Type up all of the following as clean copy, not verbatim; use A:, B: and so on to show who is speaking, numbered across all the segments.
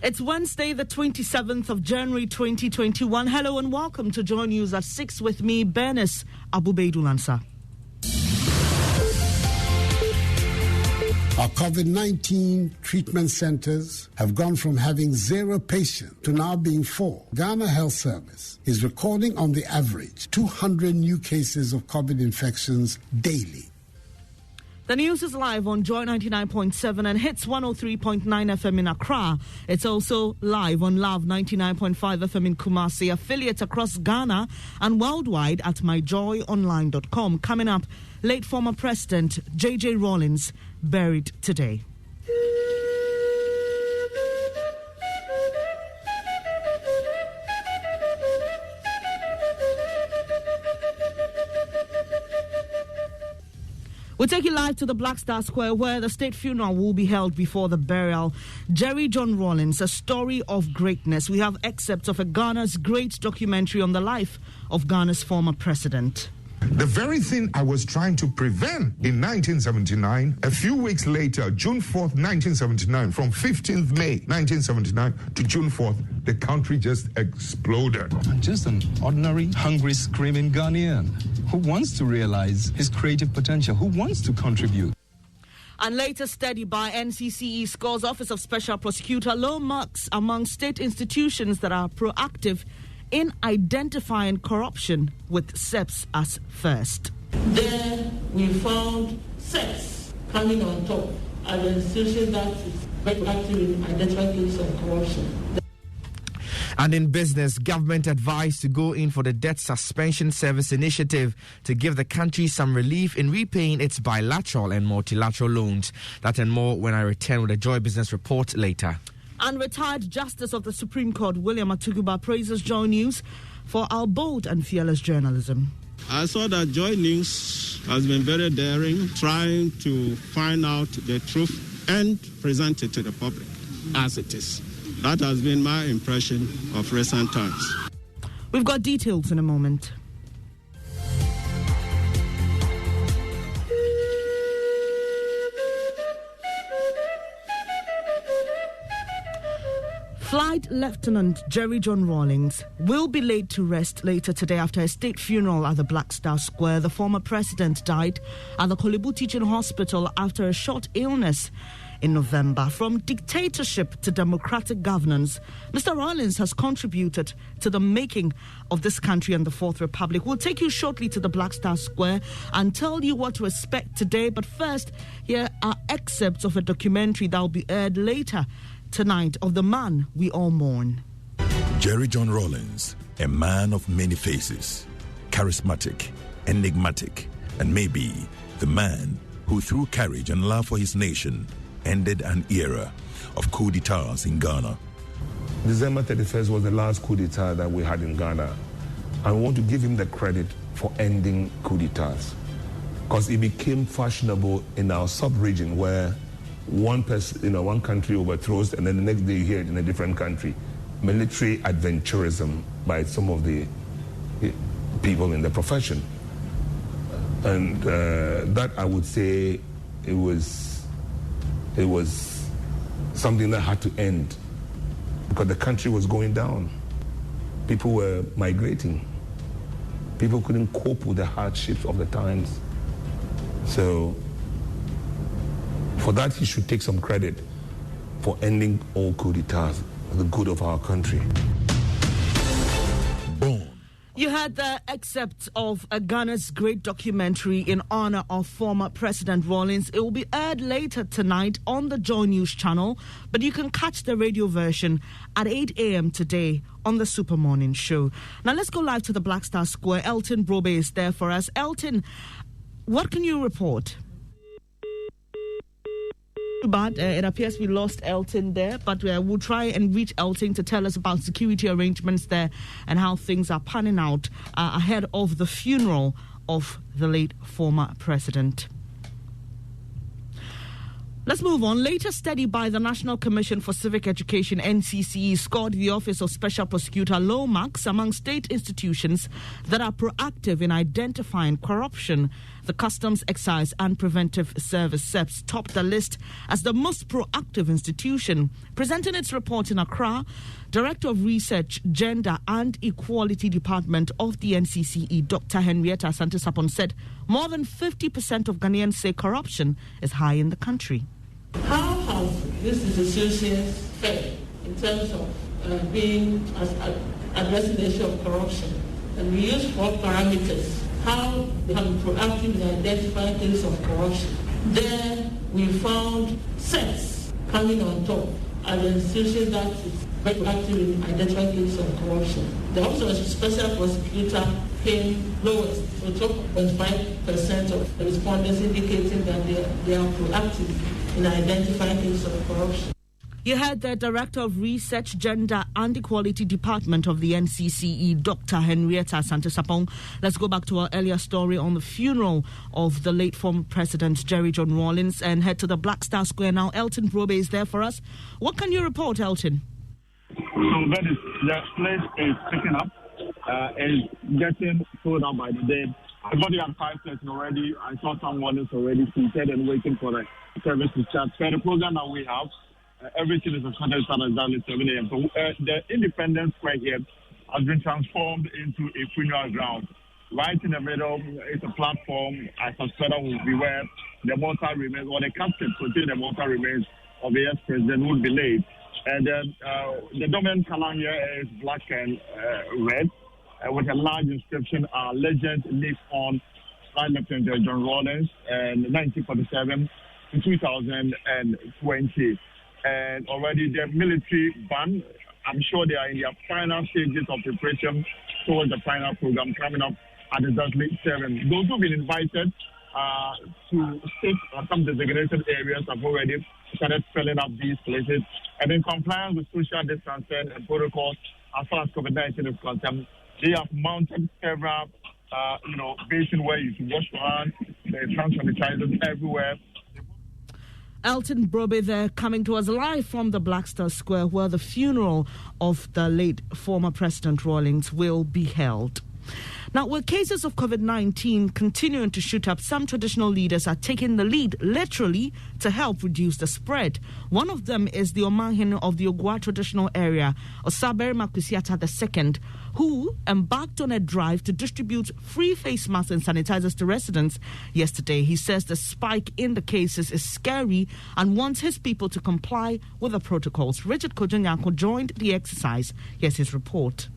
A: It's Wednesday, the 27th of January 2021. Hello and welcome to Joy News at 6 with me, Bernice Abubeidulansa.
B: Our COVID-19 treatment centers have gone from having 0 patients to now being 4. Ghana Health Service is recording on the average 200 new cases of COVID infections daily.
A: The news is live on Joy 99.7 and hits 103.9 FM in Accra. It's also live on Love 99.5 FM in Kumasi, affiliates across Ghana and worldwide at myjoyonline.com. Coming up, late former President J.J. Rawlings buried today. We'll take you live to the Black Star Square where the state funeral will be held before the burial. Jerry John Rawlings, a story of greatness. We have excerpts of a Ghana's great documentary on the life of Ghana's former president.
C: The very thing I was trying to prevent in 1979, a few weeks later, June 4th, 1979, from 15th May 1979 to June 4th, the country just exploded.
D: I'm just an ordinary, hungry, screaming Ghanaian who wants to realize his creative potential, who wants to contribute.
A: And latest study by NCCE scores Office of Special Prosecutor low marks among state institutions that are proactive in identifying corruption, with SEPS as first.
E: There we found SEPS coming on top as an institution that is very active in identifying cases of corruption.
F: And in business, government advised to go in for the Debt Suspension Service initiative to give the country some relief in repaying its bilateral and multilateral loans. That and more when I return with a Joy Business report later.
A: And retired Justice of the Supreme Court, William Atuguba, praises Joy News for our bold and fearless journalism.
G: I saw that Joy News has been very daring, trying to find out the truth and present it to the public as it is. That has been my impression of recent times.
A: We've got details in a moment. Flight Lieutenant Jerry John Rawlings will be laid to rest later today after a state funeral at the Black Star Square. The former president died at the Korle-Bu Teaching Hospital after a short illness in November. From dictatorship to democratic governance, Mr. Rawlings has contributed to the making of this country and the Fourth Republic. We'll take you shortly to the Black Star Square and tell you what to expect today. But first, here are excerpts of a documentary that will be aired later tonight of the man we all mourn.
H: Jerry John Rawlings, a man of many faces, charismatic, enigmatic, and maybe the man who, through courage and love for his nation, ended an era of coup d'etats in Ghana.
I: December 31st was the last coup d'etat that we had in Ghana. I want to give him the credit for ending coup d'etats, because it became fashionable in our sub-region where one person, one country overthrows and then the next day you hear it in a different country. Military adventurism by some of the people in the profession. And that, I would say, it was something that had to end because the country was going down. People were migrating. People couldn't cope with the hardships of the times. So for that, he should take some credit for ending all coup d'etats for the good of our country.
H: Boom.
A: You had the excerpt of Ghana's great documentary in honor of former President Rawlings. It will be aired later tonight on the Joy News channel, but you can catch the radio version at 8 a.m. today on the Super Morning Show. Now let's go live to the Black Star Square. Elton Brobe is there for us. Elton, what can you report? But it appears we lost Elton there, but we'll try and reach Elton to tell us about security arrangements there and how things are panning out ahead of the funeral of the late former president. Let's move on. Latest study by the National Commission for Civic Education, NCCE, scored the Office of Special Prosecutor low marks among state institutions that are proactive in identifying corruption. The Customs, Excise and Preventive Service SEPS topped the list as the most proactive institution. Presenting its report in Accra, Director of Research, Gender and Equality Department of the NCCE, Dr. Henrietta Asante-Sapon, said more than 50% of Ghanaians say corruption is high in the country.
E: How have these institutions fared in terms of being addressing the issue of corruption? And we use 4 parameters. How they have been proactive in identifying cases of corruption. There we found SEPS coming on top as an institution that is very active in identifying cases of corruption. The Office of the Special Prosecutor came lowest, with 12.5% of the respondents indicating that they are proactive in identifying cases of corruption.
A: You heard the Director of Research, Gender and Equality Department of the NCCE, Dr. Henrietta Asante-Sapon. Let's go back to our earlier story on the funeral of the late former President Jerry John Rawlings and head to the Black Star Square now. Elton Brobe is there for us. What can you report, Elton?
J: So that is, the place is picking up, is getting filled up by the day. Everybody at 5:30 already. I saw someone is already seated and waiting for the service to start. So the program that we have, everything is expected to start at exactly 7 a.m. So the Independence Square here has been transformed into a funeral ground. Right in the middle is a platform. I suspect that will be where the mortal remains, or the casket containing the mortal remains of the ex-president would be laid. And the dominant color here is black and red, with a large inscription, Legend Lives On, Prime Lieutenant John Rawlings, and 1947 to 2020. And already the military band, I'm sure they are in their final stages of preparation towards the final program coming up at exactly 7. Those who've been invited to sit on some designated areas have already started filling up these places. And in compliance with social distancing and protocols as far as COVID-19 is concerned, they have mounted several, basins where you can wash your hands, there's hand sanitizers everywhere.
A: Elton Brobe there, coming to us live from the Black Star Square, where the funeral of the late former President Rawlings will be held. Now, with cases of COVID-19 continuing to shoot up, some traditional leaders are taking the lead, literally, to help reduce the spread. One of them is the Omanhene of the Ogwa traditional area, Osabere Makwesiata II, who embarked on a drive to distribute free face masks and sanitizers to residents yesterday. He says the spike in the cases is scary and wants his people to comply with the protocols. Richard Kojo-Nyanko joined the exercise. Here's his report.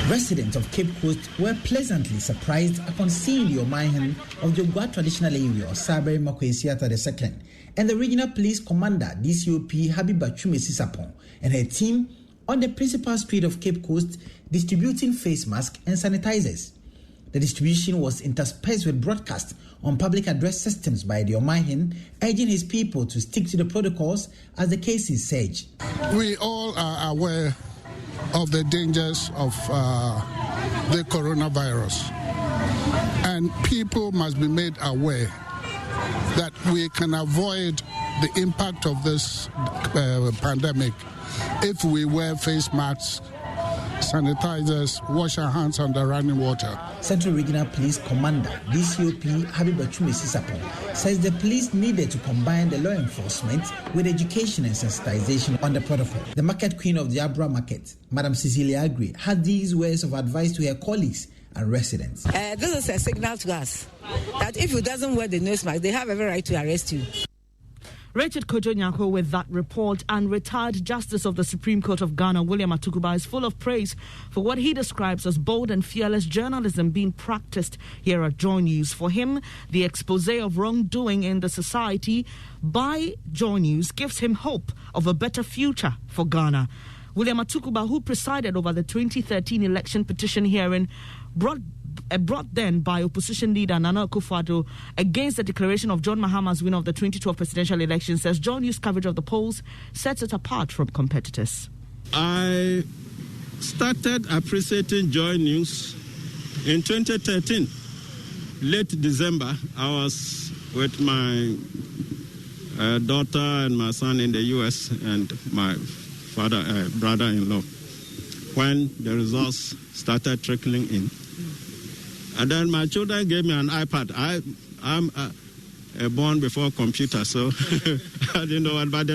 K: Residents of Cape Coast were pleasantly surprised upon seeing the Omanhene of the Ogwa traditional area, Osabere Makwesiata II, and the regional police commander, DCOP Habiba Chumesi-Sapon, and her team on the principal street of Cape Coast distributing face masks and sanitizers. The distribution was interspersed with broadcasts on public address systems by the Omanhene, urging his people to stick to the protocols as the cases surge.
B: We all are aware of the dangers of the coronavirus, and people must be made aware that we can avoid the impact of this pandemic if we wear face masks, sanitizers, wash our hands under running water.
K: Central Regional Police Commander, DCOP Habiba Chumesi-Sapon, says the police needed to combine the law enforcement with education and sensitization on the protocol. The market queen of the Abra market, Madam Cecilia Agri, had these words of advice to her colleagues and residents.
L: This is a signal to us that if you doesn't wear the nose mask, they have every right to arrest you.
A: Richard Kojo-Nyanko with that report. And retired Justice of the Supreme Court of Ghana, William Atukuba, is full of praise for what he describes as bold and fearless journalism being practiced here at Joy News. For him, the expose of wrongdoing in the society by Joy News gives him hope of a better future for Ghana. William Atukuba, who presided over the 2013 election petition hearing, brought then by opposition leader Nana Akufo-Addo against the declaration of John Mahama's winner of the 2012 presidential election, says Joy News coverage of the polls sets it apart from competitors.
G: I started appreciating Joy News in 2013. Late December, I was with my daughter and my son in the U.S. and my brother-in-law when the results started trickling in. And then my children gave me an iPad. I'm born before computer, so I didn't know what. But